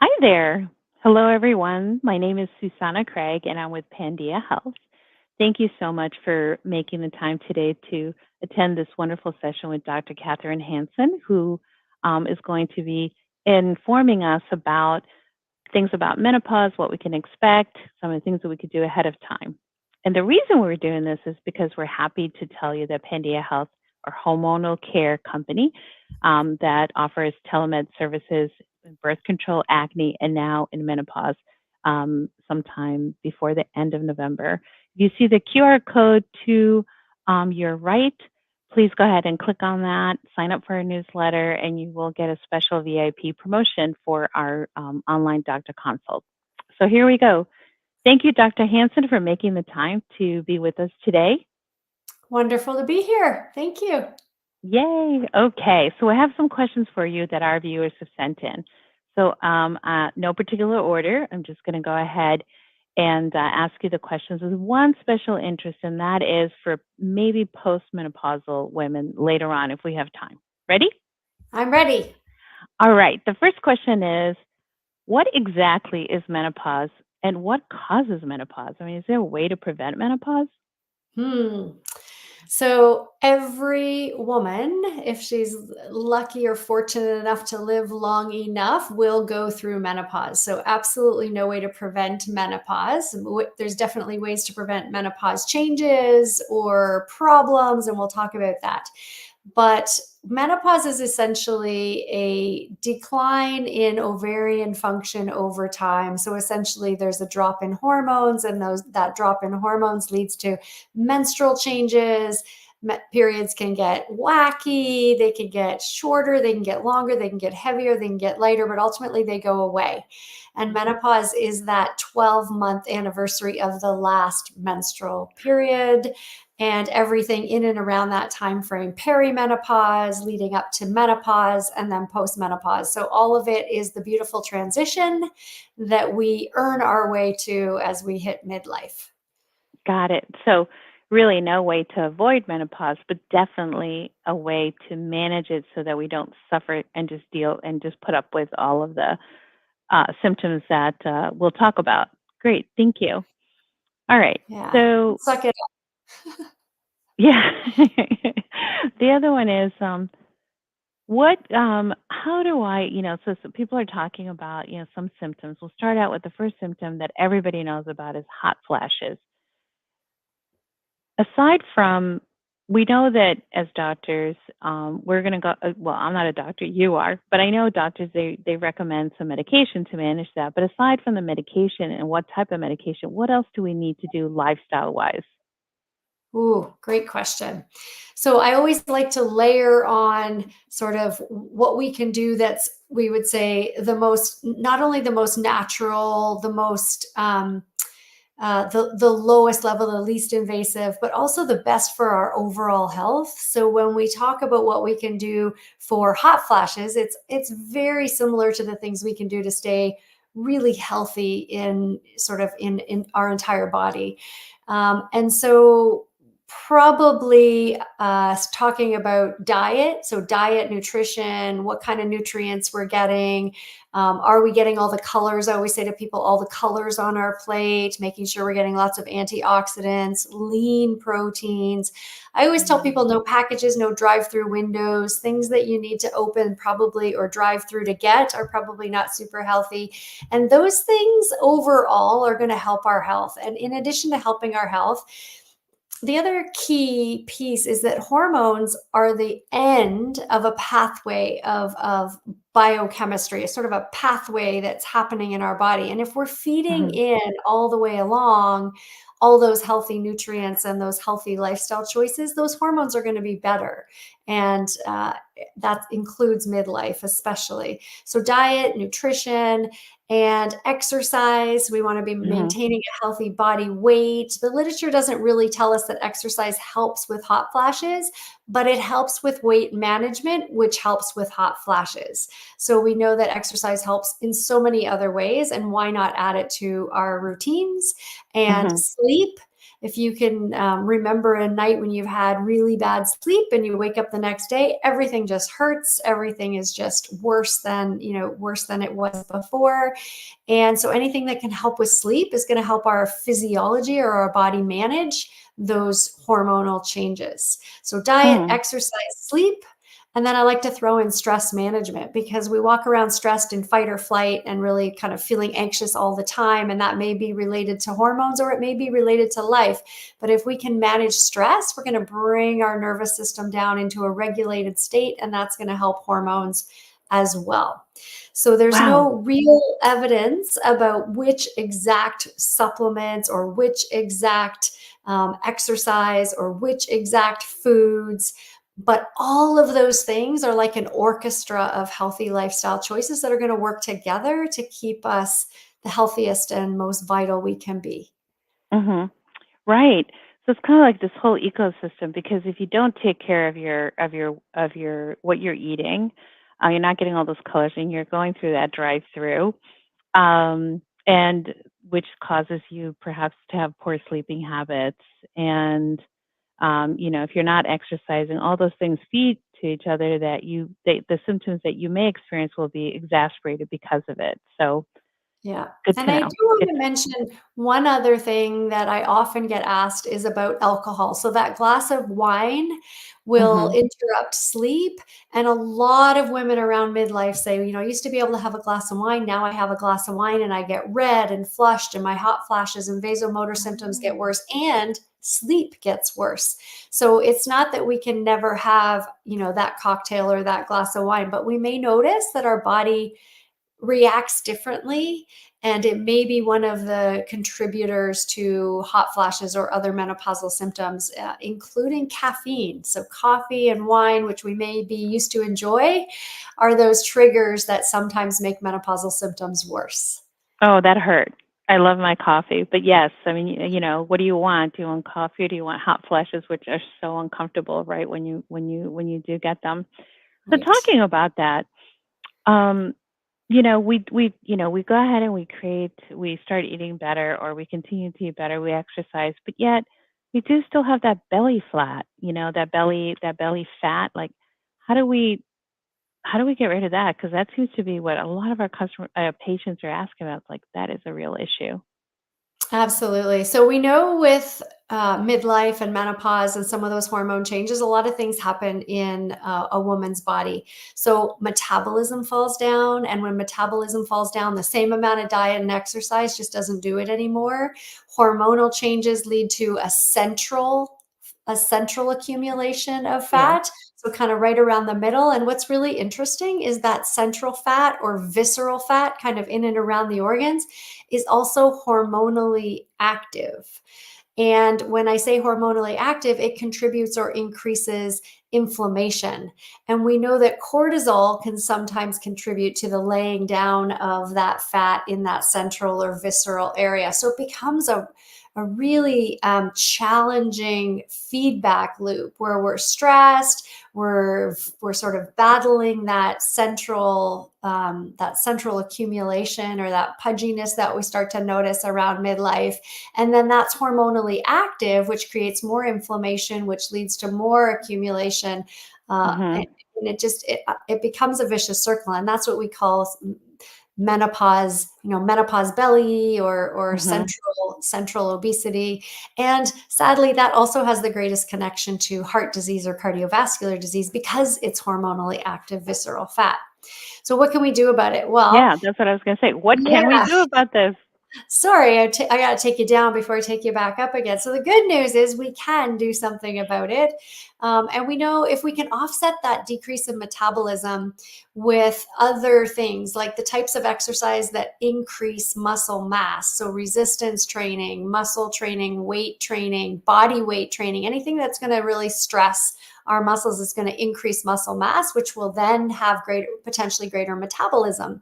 Hi there. Hello, everyone. My name is Susanna Craig, and I'm with Pandia Health. Thank you so much for making the time today to attend this wonderful session with Dr. Catherine Hansen, who is going to be informing us about things about menopause, what we can expect, some of the things that we could do ahead of time. And the reason we're doing this is because we're happy to tell you that Pandia Health, our hormonal care company that offers telemed services in birth control, acne, and now in menopause sometime before the end of November. If you see the QR code to your right, please go ahead and click on that, sign up for our newsletter, and you will get a special VIP promotion for our online doctor consult. So here we go. Thank you, Dr. Hansen, for making the time to be with us today. Wonderful to be here. Thank you. Yay. Okay. So I have some questions for you that our viewers have sent in. So no particular order. I'm just going to go ahead and ask you the questions with one special interest, and that is for maybe postmenopausal women later on if we have time. Ready? I'm ready. All right. The first question is, what exactly is menopause and what causes menopause? I mean, is there a way to prevent menopause? So every woman, if she's lucky or fortunate enough to live long enough, will go through menopause. So absolutely no way to prevent menopause. There's definitely ways to prevent menopause changes or problems, and we'll talk about that. But menopause is essentially a decline in ovarian function over time. So essentially there's a drop in hormones, and that drop in hormones leads to menstrual changes. Periods can get wacky, they can get shorter, they can get longer, they can get heavier, they can get lighter, but ultimately they go away. And menopause is that 12-month anniversary of the last menstrual period, and everything in and around that time frame: perimenopause, leading up to menopause, and then postmenopause. So all of it is the beautiful transition that we earn our way to as we hit midlife. Got it. So really no way to avoid menopause, but definitely a way to manage it so that we don't suffer and just deal and just put up with all of the symptoms that we'll talk about. Great. Thank you. All right. Yeah. So Suck it yeah. The other one is how do I, so people are talking about, some symptoms. We'll start out with the first symptom that everybody knows about is hot flashes. Aside from, we know that as doctors, we're going to go, well, I'm not a doctor, you are, but I know doctors, they recommend some medication to manage that. But aside from the medication and what type of medication, what else do we need to do lifestyle-wise? Ooh, great question. So I always like to layer on sort of what we can do that's, we would say, the most, not only the most natural, the most, the lowest level, the least invasive, but also the best for our overall health. So when we talk about what we can do for hot flashes, it's very similar to the things we can do to stay really healthy in sort of in our entire body. And so probably talking about diet. So diet, nutrition, what kind of nutrients we're getting. Are we getting all the colors? I always say to people, all the colors on our plate, making sure we're getting lots of antioxidants, lean proteins. I always tell people no packages, no drive-through windows. Things that you need to open probably or drive through to get are probably not super healthy. And those things overall are going to help our health. And in addition to helping our health, the other key piece is that hormones are the end of a pathway of biochemistry, a sort of a pathway that's happening in our body. And if we're feeding Mhm. in all the way along all those healthy nutrients and those healthy lifestyle choices, those hormones are going to be better. And that includes midlife, especially. So, diet, nutrition, and exercise. We want to be Mhm. maintaining a healthy body weight. The literature doesn't really tell us that exercise helps with hot flashes, but it helps with weight management, which helps with hot flashes. So we know that exercise helps in so many other ways, and why not add it to our routines? And Mhm. sleep. if you can remember a night when you've had really bad sleep and you wake up the next day, everything just hurts. Everything is just worse than, worse than it was before. And so anything that can help with sleep is going to help our physiology or our body manage those hormonal changes. So diet, Hmm. exercise, sleep. And then I like to throw in stress management, because we walk around stressed in fight or flight and really kind of feeling anxious all the time. And that may be related to hormones or it may be related to life. But if we can manage stress, we're going to bring our nervous system down into a regulated state, and that's going to help hormones as well. So there's Wow. no real evidence about which exact supplements or which exact exercise or which exact foods, but all of those things are like an orchestra of healthy lifestyle choices that are going to work together to keep us the healthiest and most vital we can be. Hmm. Right. So it's kind of like this whole ecosystem, because if you don't take care of your what you're eating, you're not getting all those colors, and you're going through that drive-through, and which causes you perhaps to have poor sleeping habits, and if you're not exercising, all those things feed to each other, that the symptoms that you may experience will be exacerbated because of it. So Yeah. good And to I do know. want Good to to mention one other thing that I often get asked is about alcohol. So that glass of wine know. will Hmm. interrupt sleep. And a lot of women around midlife say, I used to be able to have a glass of wine. Now I have a glass of wine and I get red and flushed and my hot flashes and vasomotor symptoms get worse and sleep gets worse. So it's not that we can never have, that cocktail or that glass of wine, but we may notice that our body reacts differently. And it may be one of the contributors to hot flashes or other menopausal symptoms, including caffeine. So, coffee and wine, which we may be used to enjoy, are those triggers that sometimes make menopausal symptoms worse. Oh, that hurt. I love my coffee, but yes, I mean, what do you want? Do you want coffee, or do you want hot flashes, which are so uncomfortable, right? When you do get them. So Right. talking about that, um, we go ahead and we start eating better, or we continue to eat better, we exercise, but yet we do still have that belly flat, that belly fat. Like, how do we how do we get rid of that? Because that seems to be what a lot of our patients are asking about. It's like, that is a real issue. Absolutely. So we know with midlife and menopause and some of those hormone changes, a lot of things happen in a woman's body. So metabolism falls down, and when metabolism falls down, the same amount of diet and exercise just doesn't do it anymore. Hormonal changes lead to a central accumulation of Yeah. fat. So kind of right around the middle. And what's really interesting is that central fat or visceral fat, kind of in and around the organs, is also hormonally active. And when I say hormonally active, it contributes or increases inflammation. And we know that cortisol can sometimes contribute to the laying down of that fat in that central or visceral area. So it becomes a really challenging feedback loop where we're stressed, we're sort of battling that central accumulation or that pudginess that we start to notice around midlife, and then that's hormonally active, which creates more inflammation, which leads to more accumulation, Hmm. and it becomes a vicious circle, and that's what we call menopause, menopause belly or Hmm. central obesity. And sadly, that also has the greatest connection to heart disease or cardiovascular disease because it's hormonally active visceral fat. So what can we do about it? Well, Yeah, that's what I was going to say. What can we yeah, do about this? sorry, I got to take you down before I take you back up again. So the good news is we can do something about it. And we know if we can offset that decrease in metabolism with other things like the types of exercise that increase muscle mass. So resistance training, muscle training, weight training, body weight training, anything that's going to really stress our muscles is going to increase muscle mass, which will then have potentially greater metabolism,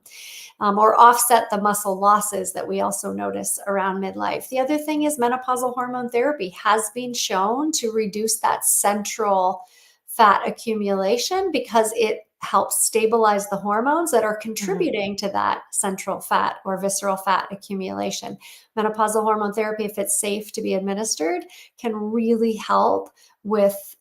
or offset the muscle losses that we also notice around midlife. The other thing is menopausal hormone therapy has been shown to reduce that central fat accumulation because it helps stabilize the hormones that are Mhm. contributing to that central fat or visceral fat accumulation. Menopausal hormone therapy, if it's safe to be administered, can really help with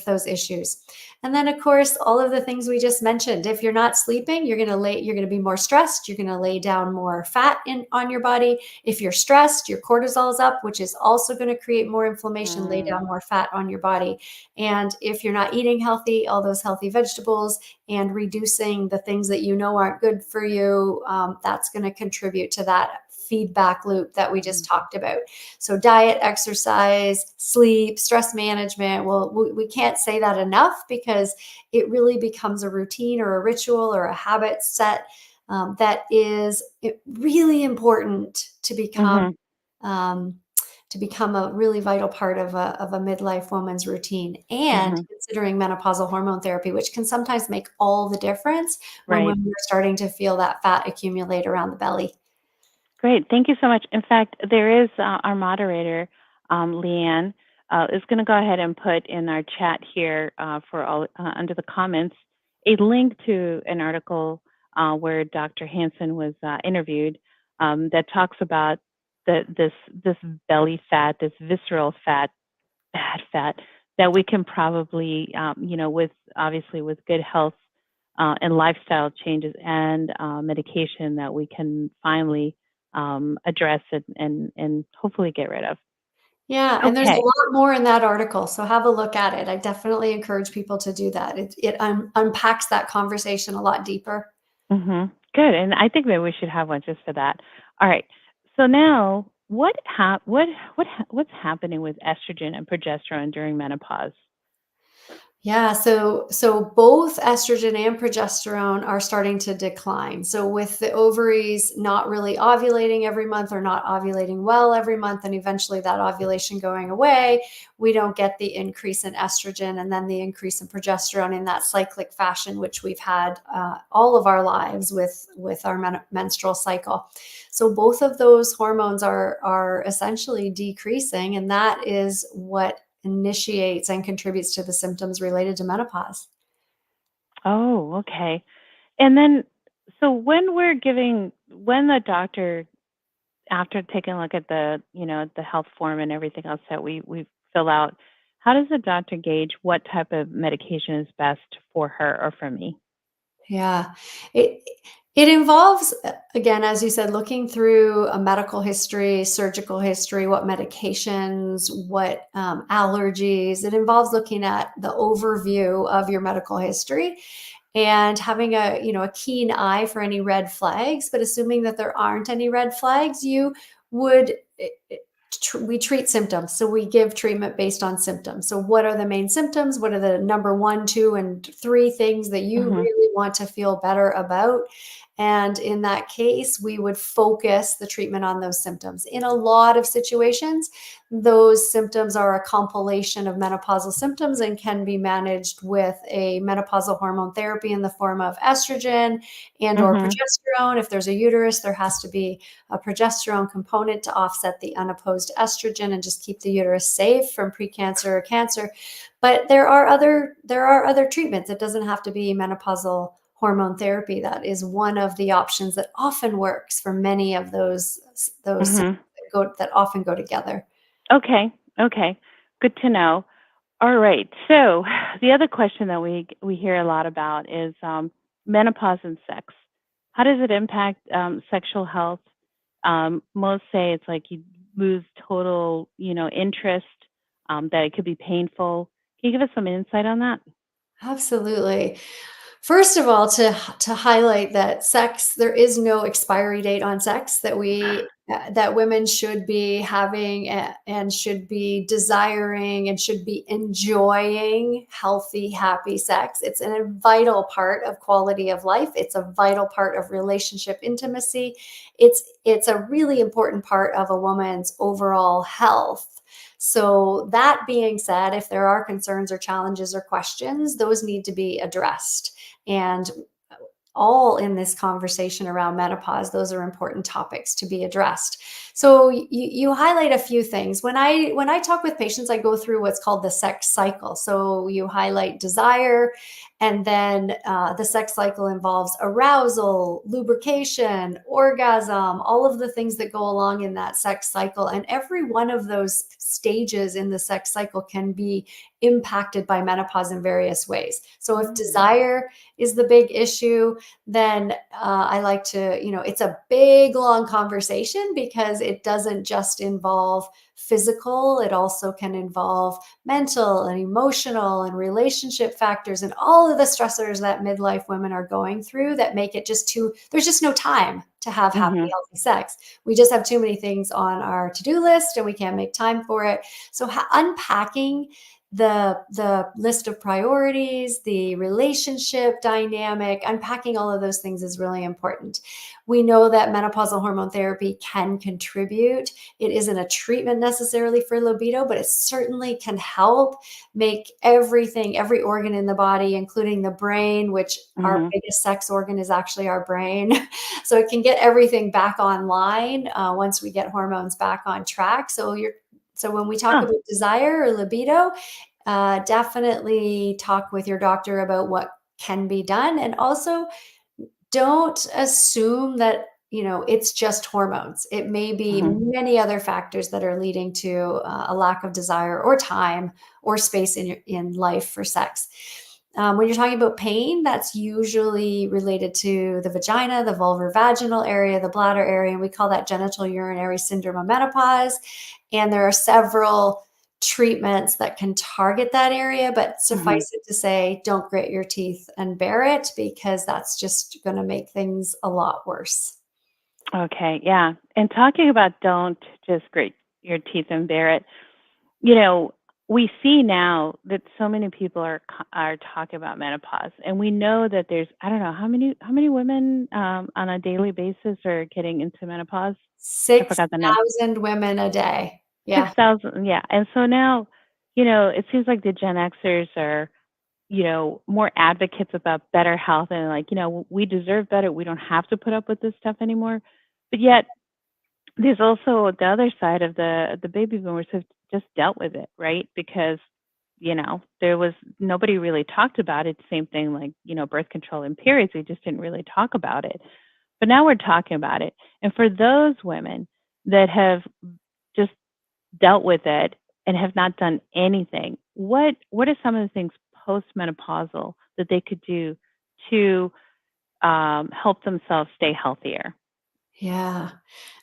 those issues. And then, of course, all of the things we just mentioned. If you're not sleeping, you're going to be more stressed. You're going to lay down more fat on your body. If you're stressed, your cortisol is up, which is also going to create more inflammation, lay Mm. down more fat on your body. And if you're not eating healthy, all those healthy vegetables and reducing the things that you know aren't good for you, that's going to contribute to that feedback loop that we just Mhm. talked about. So diet, exercise, sleep, stress management. Well, we can't say that enough because it really becomes a routine or a ritual or a habit set that is really important Mhm. um, to become a really vital part of a midlife woman's routine, and Mhm. considering menopausal hormone therapy, which can sometimes make all the difference when Right. women are starting to feel that fat accumulate around the belly. Great. Thank you so much. In fact, there is our moderator, Leanne, is going to go ahead and put in our chat here for all under the comments a link to an article where Dr. Hansen was interviewed that talks about this belly fat, this visceral fat, bad fat that we can probably, with obviously with good health and lifestyle changes and medication that we can finally address it and hopefully get rid of. Yeah, and there's a Okay. lot more in that article, so have a look at it. I definitely encourage people to do that. It unpacks that conversation a lot deeper. Good. And I think that we should have one just for that. All right. So now, what's happening with estrogen and progesterone during menopause? Yeah, so both estrogen and progesterone are starting to decline. So with the ovaries not really ovulating every month or not ovulating well every month, and eventually that ovulation going away, we don't get the increase in estrogen and then the increase in progesterone in that cyclic fashion, which we've had all of our lives with our menstrual cycle. So both of those hormones are essentially decreasing, and that is what initiates and contributes to the symptoms related to menopause. Oh, okay. And then, so when the doctor, after taking a look at the health form and everything else that we fill out, how does the doctor gauge what type of medication is best for her or for me? Yeah. It it involves again, as you said, looking through a medical history, surgical history, what medications, what allergies. It involves looking at the overview of your medical history and having a keen eye for any red flags, but assuming that there aren't any red flags, you would we treat symptoms. So we give treatment based on symptoms. So what are the main symptoms? What are the number 1, 2, and 3 things that you Mhm. really want to feel better about? And in that case, we would focus the treatment on those symptoms. In a lot of situations, those symptoms are a compilation of menopausal symptoms and can be managed with a menopausal hormone therapy in the form of estrogen and or Mhm. progesterone. If there's a uterus, there has to be a progesterone component to offset the unopposed estrogen and just keep the uterus safe from precancer or cancer. But there are other treatments. It doesn't have to be menopausal hormone therapy. That is one of the options that often works for many of those symptoms Mhm. that often go together. Okay. Okay. Good to know. All right. So the other question that we hear a lot about is menopause and sex. How does it impact sexual health? Most say it's like you lose total, interest. That it could be painful. Can you give us some insight on that? Absolutely. First of all, to highlight that sex, there is no expiry date on sex, that women should be having and should be desiring and should be enjoying healthy, happy sex. It's a vital part of quality of life. It's a vital part of relationship intimacy. It's a really important part of a woman's overall health. So, that being said, if there are concerns or challenges or questions, those need to be addressed. And all in this conversation around menopause. Those are important topics to be addressed. So you highlight a few things. When I talk with patients, I go through what's called the sex cycle. So you highlight desire, and then the sex cycle involves arousal, lubrication, orgasm, all of the things that go along in that sex cycle. And every one of those stages in the sex cycle can be impacted by menopause in various ways. So if desire is the big issue, then I like to, it's a big, long conversation because it doesn't just involve physical, it also can involve mental and emotional and relationship factors and all of the stressors that midlife women are going through that make it there's just no time to have happy, Mm-hmm. healthy sex. We just have too many things on our to-do list and we can't make time for it. So unpacking the list of priorities, the relationship dynamic, unpacking all of those things is really important. We know that menopausal hormone therapy can contribute. It isn't a treatment necessarily for libido, but it certainly can help make every organ in the body, including the brain, which our Mm-hmm. biggest sex organ is actually our brain. So it can get everything back online once we get hormones back on track. So when we talk Oh. about desire or libido, definitely talk with your doctor about what can be done. And also don't assume that, it's just hormones. It may be Mm-hmm. many other factors that are leading to a lack of desire or time or space in life for sex. When you're talking about pain, that's usually related to the vagina, the vulvar-vaginal area, the bladder area, and we call that genital urinary syndrome of menopause. And there are several treatments that can target that area, but Mm-hmm. suffice it to say, don't grit your teeth and bear it because that's just going to make things a lot worse. Okay, yeah. And talking about don't just grit your teeth and bear it, you know, we see now that so many people are talking about menopause, and we know that there's I don't know how many women on a daily basis are getting into menopause. I forgot the number. 6,000 women a day. Yeah. 6,000, yeah. And so now, it seems like the Gen Xers are, more advocates about better health and like, we deserve better. We don't have to put up with this stuff anymore. But yet there's also the other side of the baby boomers have just dealt with it, right? Because, there was nobody really talked about it. Same thing like, birth control and periods. We just didn't really talk about it. But now we're talking about it. And for those women that have just dealt with it and have not done anything, what are some of the things postmenopausal that they could do to help themselves stay healthier? Yeah.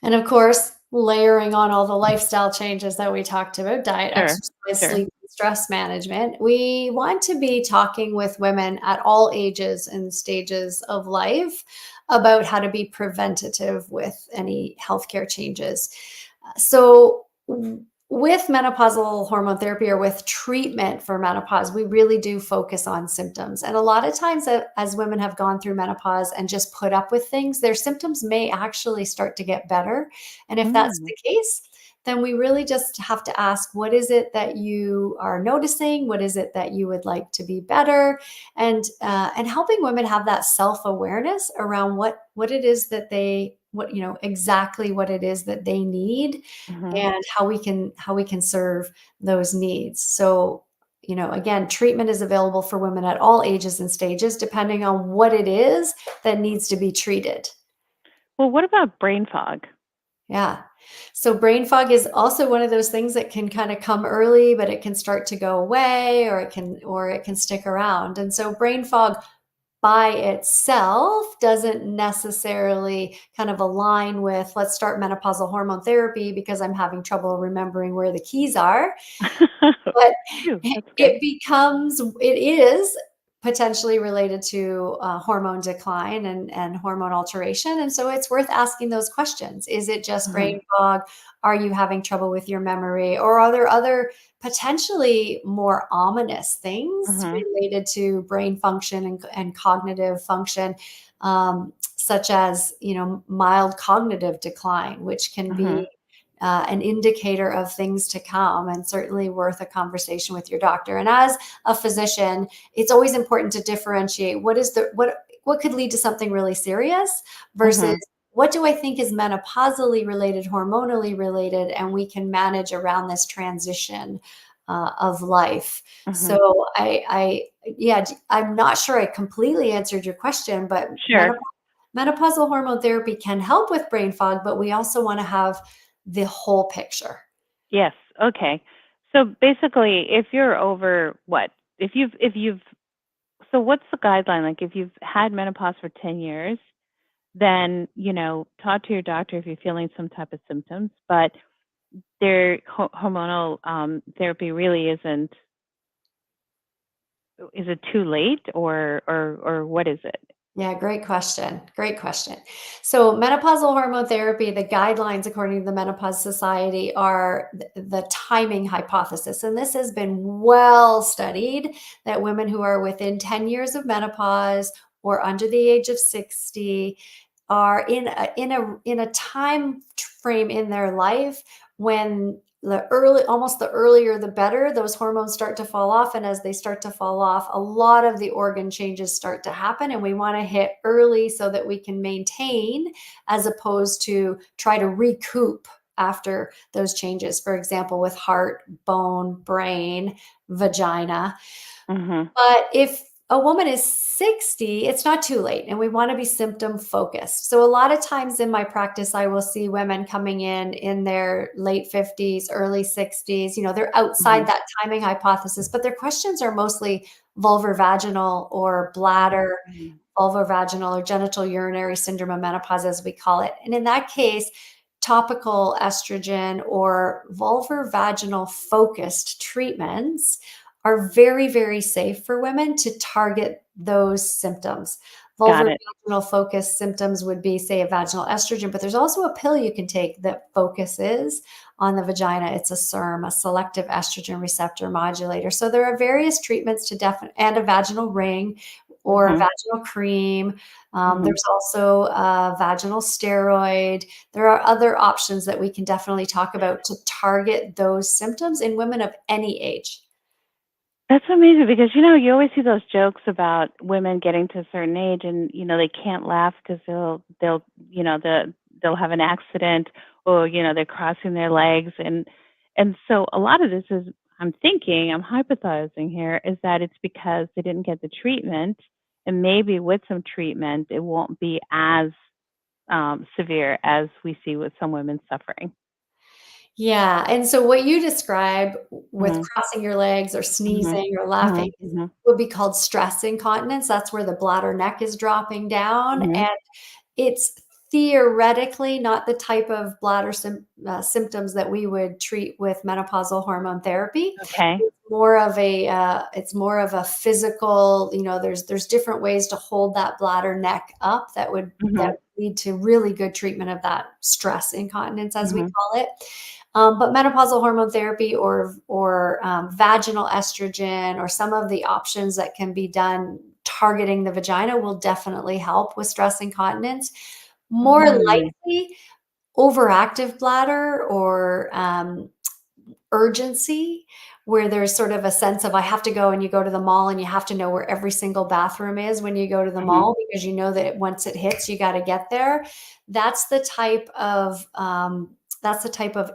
And of course, layering on all the lifestyle changes that we talked about, diet, Sure, exercise, sure. sleep, and stress management, we want to be talking with women at all ages and stages of life about how to be preventative with any healthcare changes. So, with menopausal hormone therapy or with treatment for menopause, we really do focus on symptoms. And a lot of times, as women have gone through menopause and just put up with things, their symptoms may actually start to get better. And if that's Mm, the case, then we really just have to ask, what is it that you are noticing? What is it that you would like to be better? And helping women have that self awareness around what it is that exactly what it is that they need mhm. and how we can serve those needs. So, again, treatment is available for women at all ages and stages, depending on what it is that needs to be treated. Well, what about brain fog? Yeah. So brain fog is also one of those things that can kind of come early, but it can start to go away or it can stick around. And so brain fog by itself doesn't necessarily kind of align with let's start menopausal hormone therapy because I'm having trouble remembering where the keys are. But Phew, it that's good. it is potentially related to hormone decline and hormone alteration. And so it's worth asking those questions. Is it just brain Mhm, fog? Are you having trouble with your memory? Or are there other potentially more ominous things mhm, related to brain function and cognitive function? Such as mild cognitive decline, which can mhm. be an indicator of things to come and certainly worth a conversation with your doctor. And as a physician, it's always important to differentiate what what could lead to something really serious versus Mhm. what do I think is menopausally related, hormonally related, and we can manage around this transition of life. Mhm. So yeah, I'm not sure I completely answered your question, but Sure. menopausal hormone therapy can help with brain fog, but we also want to have the whole picture. Yes. Okay. So basically, if you're over what? If you've so what's the guideline? Like if you've had menopause for 10 years, then, talk to your doctor if you're feeling some type of symptoms, but their hormonal therapy really isn't. Is it too late, or what is it? Yeah, great question. Great question. So, menopausal hormone therapy, the guidelines according to the Menopause Society are the timing hypothesis. And this has been well studied that women who are within 10 years of menopause or under the age of 60 are in a time frame in their life when the earlier the better, those hormones start to fall off, and as they start to fall off, a lot of the organ changes start to happen, and we want to hit early so that we can maintain as opposed to try to recoup after those changes, for example with heart, bone, brain, vagina. Mhm. But if a woman is 60, it's not too late, and we want to be symptom focused. So, a lot of times in my practice, I will see women coming in their late 50s, early 60s. They're outside Mhm. that timing hypothesis, but their questions are mostly vulvar-vaginal or bladder, Mhm. vulvar-vaginal or genital urinary syndrome of menopause, as we call it. And in that case, topical estrogen or vulvar-vaginal focused treatments are very, very safe for women to target those symptoms. Got it. Vulvar-vaginal focused symptoms would be, say, a vaginal estrogen, but there's also a pill you can take that focuses on the vagina. It's a SERM, a selective estrogen receptor modulator. So there are various treatments and a vaginal ring or Mhm. vaginal cream. Mhm. There's also a vaginal steroid. There are other options that we can definitely talk about to target those symptoms in women of any age. That's amazing because you always see those jokes about women getting to a certain age and they can't laugh because they'll have an accident, or they're crossing their legs, and so a lot of this is, I'm hypothesizing here, is that it's because they didn't get the treatment, and maybe with some treatment it won't be as severe as we see with some women suffering. Yeah, and so what you describe with Mhm. crossing your legs or Mhm. sneezing or Mhm. laughing Mhm. would be called stress incontinence. That's where the bladder neck is dropping down, Mhm. and it's theoretically not the type of bladder symptoms that we would treat with menopausal hormone therapy. Okay. It's more of a physical, there's different ways to hold that bladder neck up that Mhm. would lead to really good treatment of that stress incontinence, as we Mhm. call it. But menopausal hormone therapy or vaginal estrogen or some of the options that can be done targeting the vagina will definitely help with stress incontinence. More Mm. likely, overactive bladder or urgency, where there's sort of a sense of I have to go, and you go to the mall and you have to know where every single bathroom is when you go to the Mhm. mall because you know that once it hits, you got to get there. That's the type of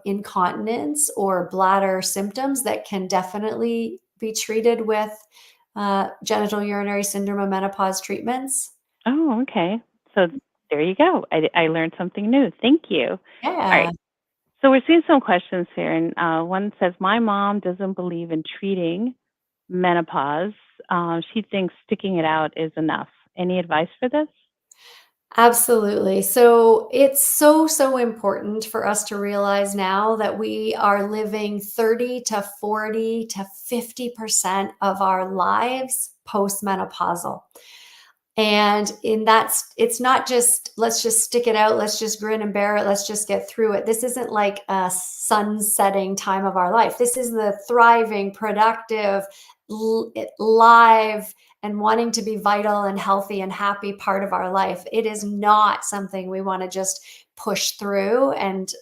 incontinence or bladder symptoms that can definitely be treated with genital urinary syndrome of menopause treatments. Oh, okay. So there you go. I learned something new. Thank you. All right. Yeah. So we're seeing some questions here, and one says, "My mom doesn't believe in treating menopause. She thinks sticking it out is enough. Any advice for this?" Absolutely. So it's so, so important for us to realize now that we are living 30 to 40 to 50% of our lives postmenopausal. And it's not just let's just stick it out, let's just grin and bear it, let's just get through it. This isn't like a sunsetting time of our life. This is the thriving, productive, live, and wanting to be vital and healthy and happy part of our life. It is not something we want to just push through and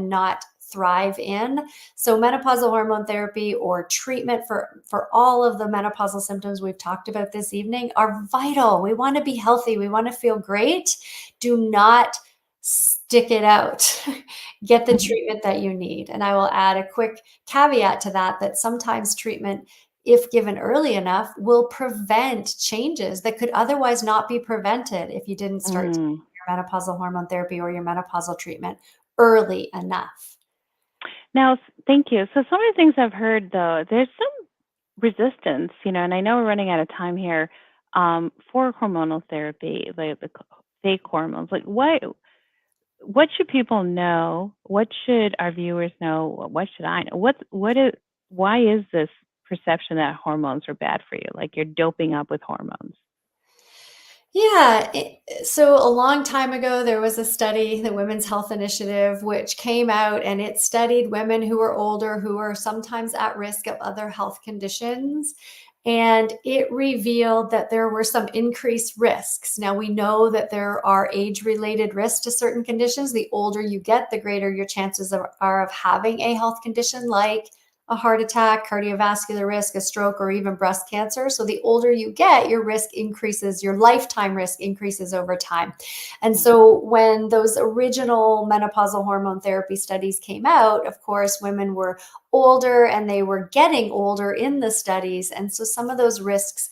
not thrive in. So menopausal hormone therapy or treatment for all of the menopausal symptoms we've talked about this evening are vital. We want to be healthy. We want to feel great. Do not stick it out. Get the treatment that you need. And I will add a quick caveat to that, that sometimes treatment, if given early enough, will prevent changes that could otherwise not be prevented if you didn't start Mm. your menopausal hormone therapy or your menopausal treatment early enough. Now, thank you. So some of the things I've heard, though, there's some resistance, and I know we're running out of time here, for hormonal therapy, like the fake hormones. Like, what should people know? What should our viewers know? What should I know? Why is this perception that hormones are bad for you? Like you're doping up with hormones. Yeah. So a long time ago, there was a study, the Women's Health Initiative, which came out and it studied women who are older, who are sometimes at risk of other health conditions. And it revealed that there were some increased risks. Now, we know that there are age-related risks to certain conditions. The older you get, the greater your chances are of having a health condition like a heart attack, cardiovascular risk, a stroke, or even breast cancer. So the older you get, your risk increases, your lifetime risk increases over time. And so when those original menopausal hormone therapy studies came out, of course, women were older and they were getting older in the studies. And so some of those risks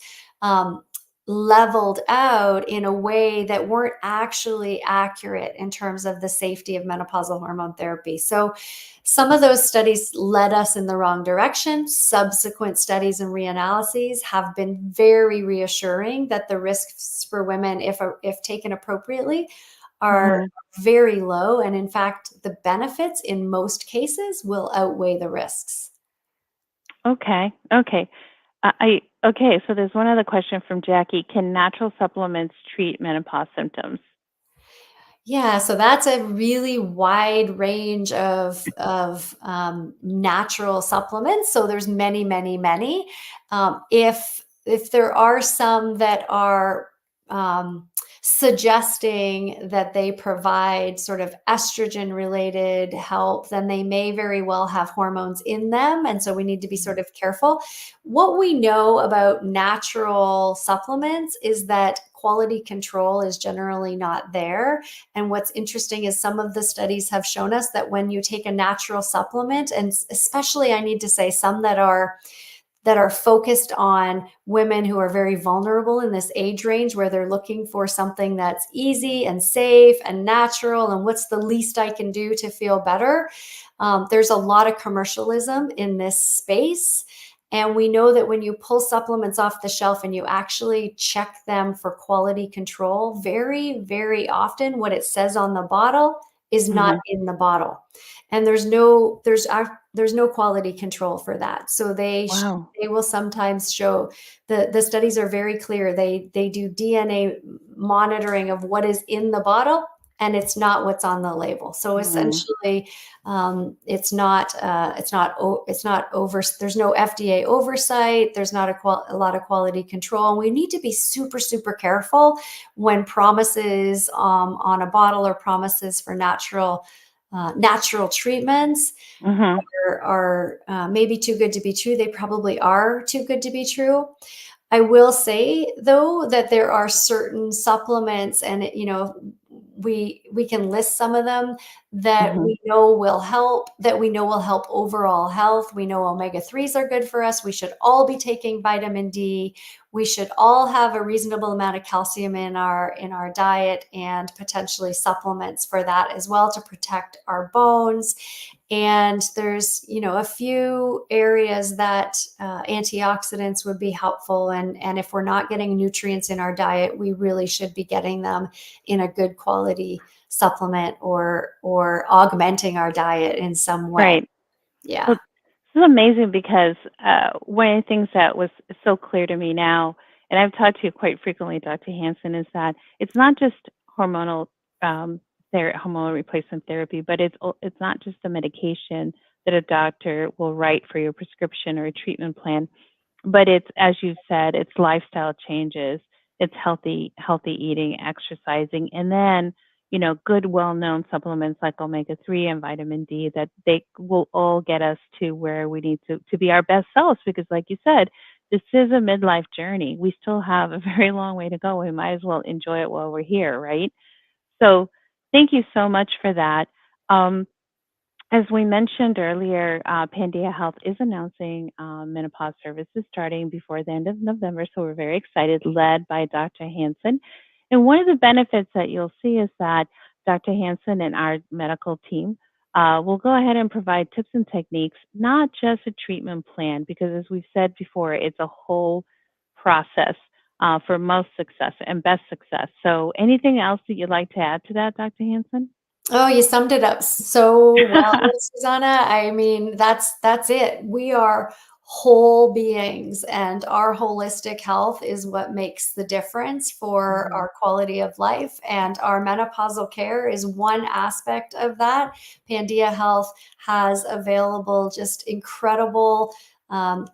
leveled out in a way that weren't actually accurate in terms of the safety of menopausal hormone therapy. So some of those studies led us in the wrong direction. Subsequent studies and reanalyses have been very reassuring that the risks for women, if taken appropriately, are very low. And in fact, the benefits in most cases will outweigh the risks. Okay. Okay. Okay. So there's one other question from Jackie. Can natural supplements treat menopause symptoms? Yeah, so that's a really wide range of natural supplements. So there's many, many, many. If there are some that are suggesting that they provide sort of estrogen related help, then they may very well have hormones in them. And so we need to be sort of careful. What we know about natural supplements is that quality control is generally not there. And what's interesting is some of the studies have shown us that when you take a natural supplement, and especially I need to say some that are focused on women who are very vulnerable in this age range where they're looking for something that's easy and safe and natural and what's the least I can do to feel better. There's a lot of commercialism in this space. And we know that when you pull supplements off the shelf and you actually check them for quality control, very, very often what it says on the bottle is not in the bottle. And there's no quality control for that. So they will sometimes show the studies are very clear. They do DNA monitoring of what is in the bottle and it's not what's on the label. So essentially, it's not over. There's no FDA oversight. There's not a lot of quality control. And we need to be super, super careful when promises on a bottle or promises for natural treatments are maybe too good to be true. They probably are too good to be true. I will say though that there are certain supplements, and we can list some of them that we know will help. Overall health. We know omega-3s are good for us. We should all be taking vitamin D. We should all have a reasonable amount of calcium in our diet and potentially supplements for that as well to protect our bones. And there's, a few areas that antioxidants would be helpful. And if we're not getting nutrients in our diet, we really should be getting them in a good quality supplement or augmenting our diet in some way. Right. Yeah. Well, this is amazing because one of the things that was so clear to me now, and I've talked to you quite frequently, Dr. Hansen, is that it's not just hormonal hormonal replacement therapy, but it's not just the medication that a doctor will write for your prescription or a treatment plan, but it's, as you said, it's lifestyle changes, it's healthy eating, exercising, and then good, well-known supplements like omega-3 and vitamin D, that they will all get us to where we need to be our best selves. Because like you said, this is a midlife journey. We still have a very long way to go. We might as well enjoy it while we're here, right? So thank you so much for that. Um, as we mentioned earlier, Pandia Health is announcing menopause services starting before the end of November, so we're very excited, led by Dr. Hansen. And one of the benefits that you'll see is that Dr. Hansen and our medical team will go ahead and provide tips and techniques, not just a treatment plan, because as we've said before, it's a whole process for most success and best success. So anything else that you'd like to add to that, Dr. Hansen? Oh, you summed it up so well, Susanna. I mean, that's it. We are whole beings, and our holistic health is what makes the difference for Mhm. our quality of life. And our menopausal care is one aspect of that. Pandia Health has available just incredible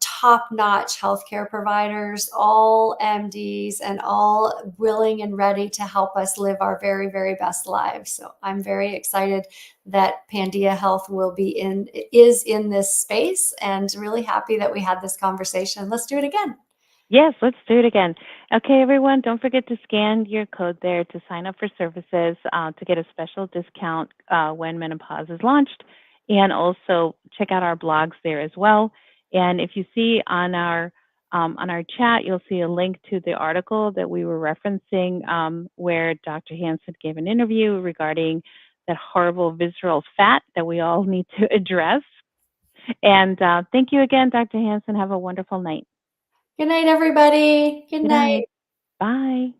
top-notch healthcare providers, all MDs, and all willing and ready to help us live our very, very best lives. So I'm very excited that Pandia Health is in this space, and really happy that we had this conversation. Let's do it again. Yes, let's do it again. Okay, everyone, don't forget to scan your code there to sign up for services to get a special discount when Menopause is launched. And also check out our blogs there as well. And if you see on our chat, you'll see a link to the article that we were referencing where Dr. Hansen gave an interview regarding that horrible visceral fat that we all need to address. And thank you again, Dr. Hansen. Have a wonderful night. Good night, everybody. Good Good night. night. Bye.